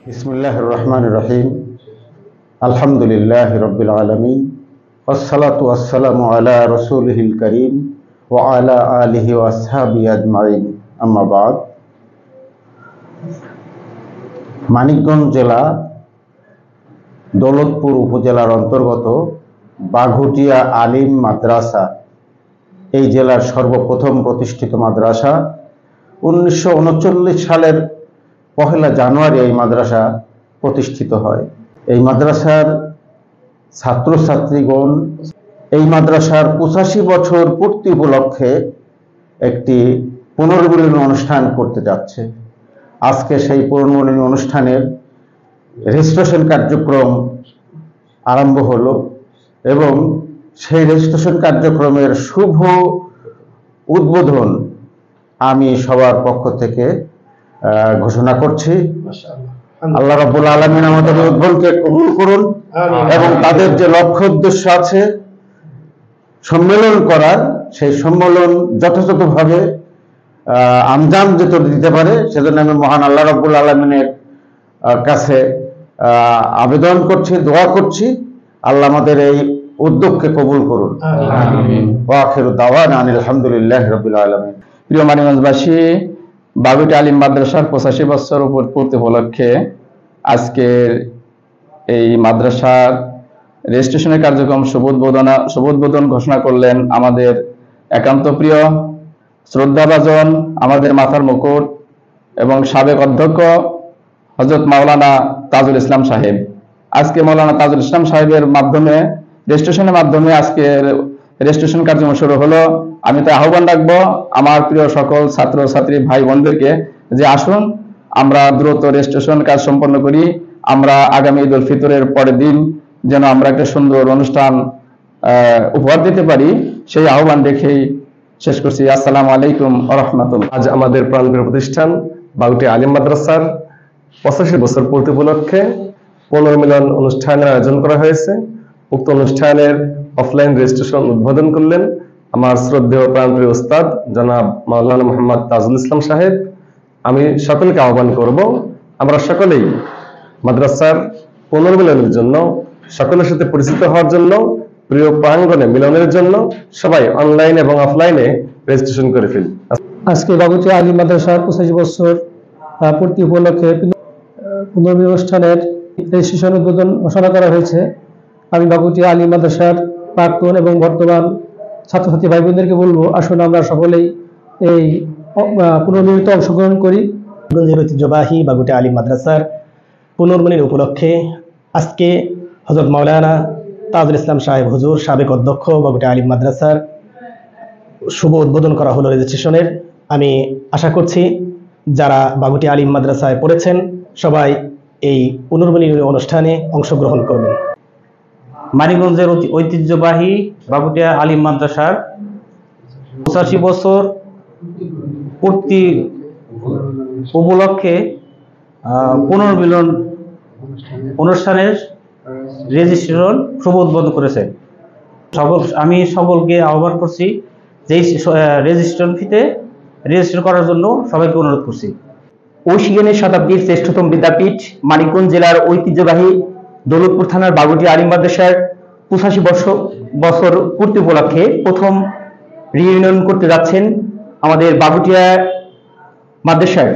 বিসমিল্লাহির রহমানির রহিম। আলহামদুলিল্লাহি রাব্বিল আলামিন ওয়াসসালাতু ওয়াসসালামু আলা রাসূলিহিল কারীম ওয়া আলা আলিহি ওয়া আসহাবিহি আজমাইন। আম্মা বাদ। মানিকগঞ্জ জেলা দৌলতপুর উপজেলার অন্তর্গত বাঘুটিয়া আলিম মাদ্রাসা এই জেলার সর্বপ্রথম প্রতিষ্ঠিত মাদ্রাসা। 1939 সালের 1 জানুয়ারি এই মাদ্রাসা প্রতিষ্ঠিত হয়। এই মাদ্রাসার ছাত্রছাত্রীগণ এই মাদ্রাসার 85 বছর পূর্তি উপলক্ষে একটি পুনর্মিলনী অনুষ্ঠান করতে যাচ্ছে। আজকে সেই পুনর্মিলনী অনুষ্ঠানের রেজিস্ট্রেশন কার্যক্রম আরম্ভ হলো এবং সেই রেজিস্ট্রেশন কার্যক্রমের শুভ উদ্বোধন আমি সবার পক্ষ থেকে ঘোষণা করছি। আল্লাহ রাব্বুল আলামিন আমাদের উদ্বোধনকে কবুল করুন এবং তাদের যে লক্ষ্য উদ্দেশ্য আছে সম্মেলন করার, সেই সম্মেলন যথাযথভাবে আঞ্জাম যেতে দিতে পারে সেজন্য আমি মহান আল্লাহ রাব্বুল আলামিনের কাছে আবেদন করছি, দোয়া করছি। আল্লাহ আমাদের এই উদ্যোগকে কবুল করুন। আমিন। ওয়া আখিরু দাওয়ানা আলহামদুলিল্লাহি রাব্বিল আলামিন। প্রিয় মানিকগঞ্জবাসী, বাঘুটিয়া আলিম মাদ্রাসার 85 বছর পূর্তি উপলক্ষে আজকের এই মাদ্রাসার রেজিস্ট্রেশনের কার্যক্রম শুভ উদ্বোধন ঘোষণা করলেন আমাদের একান্ত প্রিয় শ্রদ্ধাভাজন, আমাদের মাথার মুকুট এবং সাবেক অধ্যক্ষ হযরত মাওলানা তাজুল ইসলাম সাহেব। আজকে মাওলানা তাজুল ইসলাম সাহেবের মাধ্যমে রেজিস্ট্রেশনের মাধ্যমে আজকের রেজিস্ট্রেশন কার্যক্রম শুরু হলো। আমি তো আহ্বান রাখবো আমার প্রিয় সকল ছাত্র ছাত্রী ভাই বোনদেরকে যে আসুন আমরা দ্রুত রেজিস্ট্রেশন কাজ সম্পন্ন করি। আমরা আগামী ঈদ উল ফিতরের পরের দিন যেন আমরা একটা সুন্দর অনুষ্ঠান উপহার দিতে পারি, সেই আহ্বান রেখেই শেষ করছি। আসসালামু আলাইকুম ওয়া রাহমাতুল্লাহ। আজ আমাদের প্রাণপ্রিয় প্রতিষ্ঠান বাঘুটিয়া আলিম মাদ্রাসার 85 বছর পূর্তি উপলক্ষে পুনর্মিলন অনুষ্ঠানের আয়োজন করা হয়েছে। উক্ত অনুষ্ঠানের অফলাইন রেজিস্ট্রেশন উদ্বোধন করলেন আমার শ্রদ্ধেয় প্রাণপ্রিয় উস্তাদ জনাব মাওলানা মোহাম্মদ তাজুল ইসলাম সাহেব। আমি সকলকে আহ্বান করব আমরা সকলেই মাদ্রাসার পুনর্মিলনের জন্য, সকলের সাথে পরিচিত হওয়ার জন্য, প্রিয় প্রাঙ্গণে মিলনের জন্য সবাই অনলাইন এবং অফলাইনে রেজিস্ট্রেশন করে ফেলি। আজকে বাঘুটিয়া আলিম মাদ্রাসার 85 বছর পূর্তি উপলক্ষে পুনর্মিলনী অনুষ্ঠানের রেজিস্ট্রেশন উদ্বোধন ঘোষণা করা হয়েছে। আমি বাঘুটিয়া আলিম মাদ্রাসার প্রাক্তন এবং বর্তমান ছাত্রছাত্রী ভাই বোনদেরকে বলবো, আসুন আমরা সকলেই এই পুনর্মিলনীতে অংশগ্রহণ করি। গঞ্জের ঐতিহ্যবাহী বাঘুটিয়া আলিম মাদ্রাসার পুনর্মিলনী উপলক্ষে আজকে হযরত মাওলানা তাজুল ইসলাম সাহেব হুজুর, সাবেক অধ্যক্ষ বাঘুটিয়া আলিম মাদ্রাসার শুভ উদ্বোধন করা হলো রেজিস্ট্রেশনের। আমি আশা করছি যারা বাঘুটিয়া আলিম মাদ্রাসায় পড়েছেন সবাই এই পুনর্মিলনী অনুষ্ঠানে অংশগ্রহণ করবেন। মানিকগঞ্জের ঐতিহ্যবাহী বাঘুটিয়া আলিম মাদ্রাসার 85 বছর পূর্তি উপলক্ষে পুনর্মিলন অনুষ্ঠানের রেজিস্ট্রেশন শুভ উদ্বোধন করেছেন। আমি সকলকে আহ্বান করছি যে রেজিস্ট্রেশন ফিতে রেজিস্ট্রেশন করার জন্য সবাইকে অনুরোধ করছি। ঐশিয়ানের শতাব্দীর শ্রেষ্ঠতম বিদ্যাপীঠ মানিকগঞ্জ জেলার ঐতিহ্যবাহী দৌলতপুর থানার বাঘুটিয়া আলিম মাদ্রাসার 85 বছর পূর্তি উপলক্ষে প্রথম রিইউনিয়ন করতে যাচ্ছেন আমাদের বাঘুটিয়া মাদ্রাসার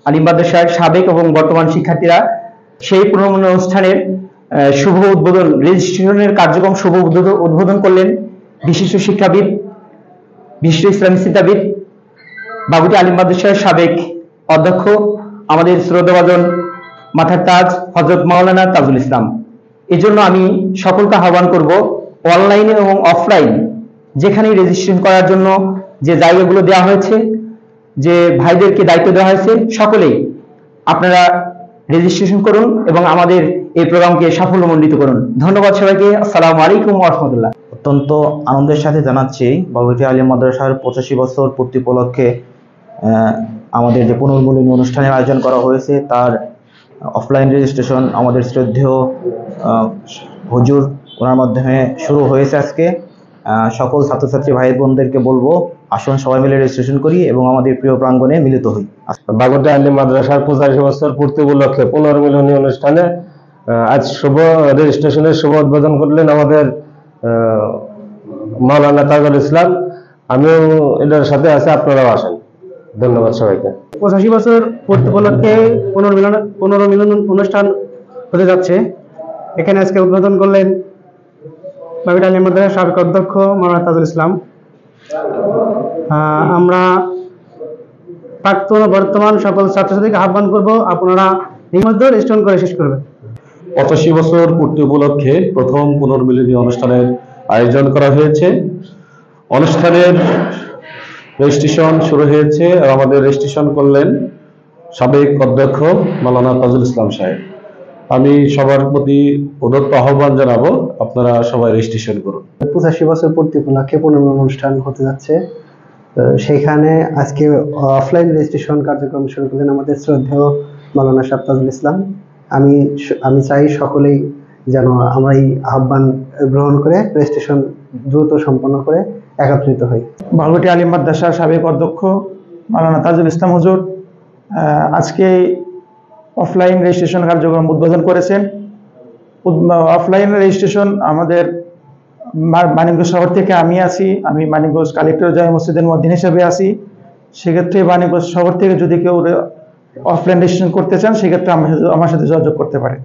আলিম মাদ্রাসার সাবেক এবং বর্তমান শিক্ষার্থীরা। সেই পুনর্মিলনী অনুষ্ঠানের শুভ উদ্বোধন, রেজিস্ট্রেশনের কার্যক্রম শুভ উদ্বোধন করলেন বিশিষ্ট শিক্ষাবিদ, বিশিষ্ট ইসলামী চিন্তাবিদ, বাঘুটিয়া আলিম মাদ্রাসার সাবেক অধ্যক্ষ আমাদের শ্রদ্ধাভাজন মাথার তাজ হযরত মাওলানা তাজুল ইসলাম। এজন্য আমি সকলকে আহ্বান করব অনলাইনে এবং অফলাইন যেখানেই রেজিস্ট্রেশন করার জন্য যে জায়গাগুলো দেওয়া হয়েছে, যে ভাইদেরকে দায়িত্ব দেওয়া হয়েছে, সকলেই আপনারা রেজিস্ট্রেশন করুন এবং আমাদের এই প্রোগ্রামকে সাফল্যমণ্ডিত করুন। ধন্যবাদ সবাইকে। আসসালামু আলাইকুম ওয়া রাহমাতুল্লাহ। অত্যন্ত আনন্দের সাথে জানাচ্ছি বাঘুটিয়া আলিম মাদ্রাসার 85 বছর পূর্তি উপলক্ষে আমাদের যে পুনর্মিলনী অনুষ্ঠানের আয়োজন করা হয়েছে তার অফলাইন রেজিস্ট্রেশন আমাদের শ্রদ্ধেয় হুজুর ওনার মাধ্যমে শুরু হয়েছে আজকে। সকল ছাত্রছাত্রী ভাই বোনদেরকে বলবো আসুন সবাই মিলে রেজিস্ট্রেশন করি এবং আমাদের প্রিয় প্রাঙ্গণে মিলিত হই। বাগুটি আলিম মাদ্রাসার 85 বছর পূর্তি উপলক্ষে পুনর্মিলনী অনুষ্ঠানে আজ শুভ রেজিস্ট্রেশনের শুভ উদ্বোধন করলেন আমাদের মাওলানা তাজুল ইসলাম। আমিও এটার সাথে আছি, আপনারাও আসেন। ধন্যবাদ সবাইকে। 85 বছর পূর্তি উপলক্ষে পুনর্মিলন অনুষ্ঠান হতে যাচ্ছে। এখানে আজকে উদ্বোধন করলেন বাগুটি আলিম মাদ্রাসার সাবেক অধ্যক্ষ মাওলানা তাজুল ইসলাম। আমরা প্রাক্তন ও বর্তমান সকল ছাত্রছাত্রীকে আহ্বান করব, আপনারা এই মধ্যে রেজিস্ট্রেশন করে শেষ করবেন। 85 বছর পূর্তি উপলক্ষে প্রথম পুনর্মিলনী অনুষ্ঠানের আয়োজন করা হয়েছে। অনুষ্ঠানের রেজিস্ট্রেশন শুরু হয়েছে আর আমাদের রেজিস্ট্রেশন করলেন সাবেক অধ্যক্ষ মাওলানা তাজুল ইসলাম সাহেব। আমি সবার প্রতি উদাত্ত আহ্বান জানাবো, আপনারা সবাই রেজিস্ট্রেশন করুন। 85 বছর পূর্তি উপলক্ষে পুনর্মিলন অনুষ্ঠান হতে যাচ্ছে। সেইখানে আজকে অফলাইন রেজিস্ট্রেশন কার্যক্রম শুরু করলেন আমাদের শ্রদ্ধেয় মাওলানা সাহেব তাজুল ইসলাম। আমি চাই সকলেই যেন আমরা এই আহ্বান গ্রহণ করে রেজিস্ট্রেশন দ্রুত সম্পন্ন করে একত্রিত হই। বাগুটি আলিম মাদ্রাসার সাবেক অধ্যক্ষ মাওলানা তাজুল ইসলাম হুজুর আজকে অফলাইন রেজিস্ট্রেশন কার্যক্রম উদ্বোধন করেছেন। অফলাইন রেজিস্ট্রেশন আমাদের মানিকগঞ্জ শহর থেকে আমি মানিকগঞ্জ কালেক্টর জামে মসজিদের মুয়াজ্জিন হিসেবে আছি। সেক্ষেত্রে মানিকগঞ্জ শহর থেকে যদি কেউ অফলাইন রেজিস্ট্রেশন করতে চান, সেক্ষেত্রে আমার সাথে যোগাযোগ করতে পারেন।